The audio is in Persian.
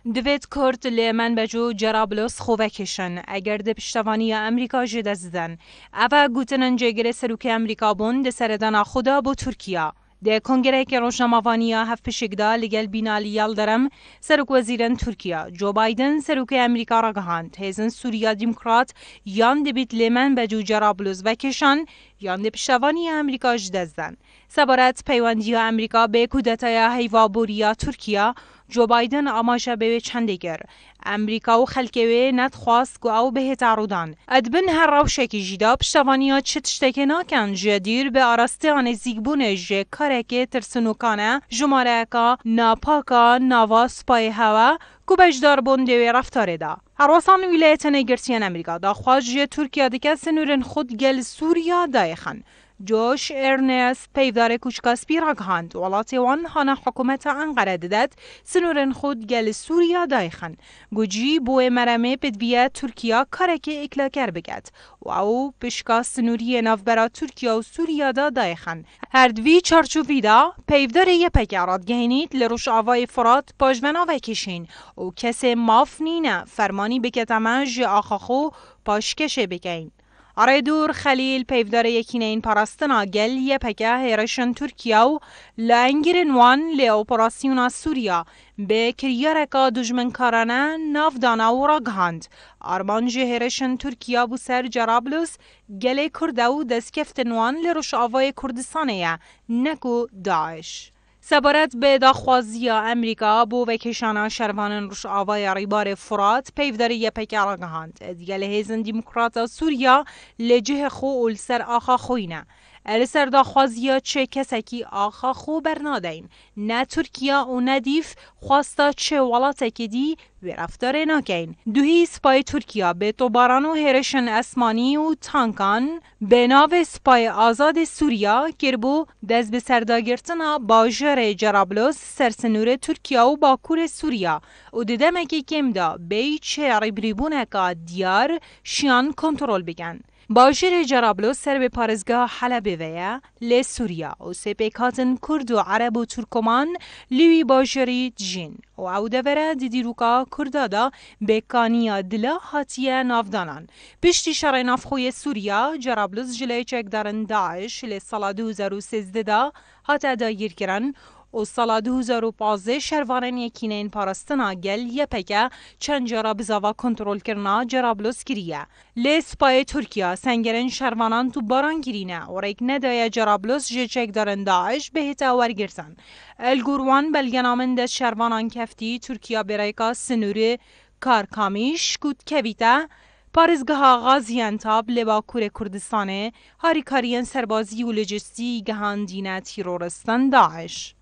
دوید کرد لیمن بجو جرابلس خوبه کشن اگر ده پشتوانی امریکا جده زدن. اوه گوتنن جگره سروک امریکا بون ده سردان خدا بو ترکیه. ده کنگره که روشنموانیا هف پشکدا لگل بینالی یالدرم سروک وزیرن ترکیه جو بایدن سروک امریکا را گهاند هزن سوریا دموکرات یان دبیت لیمن بجو جرابلس وکشان یان ده پشتوانی امریکا جده زدن. سبارت پیوندی امریکا به کودتای هیوابوریا ترکیه جو بایدن آماشه به چندگر. امریکا و خلکوی ندخواست که او به تعرضان. ادبن هر روشکی جدا پشتوانیا چه تشتکی ناکن جدیر به آراسته آن زیگبونه جه کارکه ترسنوکانه جمارکا ناپاکا نواس پای هوا که بجدار بونده و رفتاره دا. هروسان ولایت نگرسیان امریکا دا خواج ترکیه دکه سنورن خود گل سوریا دایخن. جوش ارنست پیدار کوچکاسپی را گهاند ولاتی وان هانا حکومت انقره دادد سنورن خود گل سوریا دایخن گوجی بوی مرمه بدویه ترکیه کارکی اکلاکر بگد و او پشکا سنوری نافبرا ترکیه و سوریا دا دایخن هر دوی چارچوبی دا پیدار یه پکرات گهینید لروش آوای فرات پاجمنا وکشین و کسی ماف نینه فرمانی بکتمه جی آخاخو پاشکشه بگین آره دور خلیل پیفدار یکی نین پاراستنا گل یه پکه هیرشن ترکیه و لانگیرن وان لی اپراسیونا سوریا به کریارکا دجمنکارانه نافدانا و را گهاند. آرمانج هیرشن ترکیه بو سر جرابلس گل کرده و دستکفتن وان لی روش آوای کردستانه نکو داعش. سبارت به داخوازی امریکا بو وکشانا شروانن روش آوای ریبار فرات پیفداری یه پکر گهاند. دیگه هیزن دموکراتا سوریا لجه خو اولسر آخا خوینه. السر داخوازی چه کسکی آخا خو برنادین. نه ترکیه و ندیف خواستا چه ولاته که دی و رفتار ناکین. دوهی سپای ترکیه به توباران و هرشن اسمانی و تانکان به ناو سپای آزاد سوریا کربو دست به سرداگرتنا باجر جرابلس سرسنور ترکیه و باکور سوریا و دیدمکی کم دا بیچه ریبریبونکا دیار شیان کنترل بگن. باجر جرابلس سر به پارزگاه حلب ویا لی سوریا و سپیکاتن کرد و عرب و ترکمان لیوی باجری جین و او دوره دیروکا کردادا به کانیا دلا هاتیه نافدانان. پشتی شرای نافخوی سوریا جرابلس جلوی چک دارن داعش لی سال 2013 دا هاته دایر کرن و سال 2015 شروانن یکینین پاراستنا گل یه پکه چند جارا بزاوا کنترل کرنا جرابلس کریه. لی سپای ترکیه سنگرن شروانان تو باران گرینه و ریک ندای جرابلس جچک دارن داعش بهتا ورگرزن. الگوروان بلگنامن دست شروانان کفتی ترکیه بریکا سنور کارکامیش کود کویته پارزگاه غازیانتاب لباکور کردستانه هاریکارین سربازی و لجستی گهاندینه تیرورستان داعش.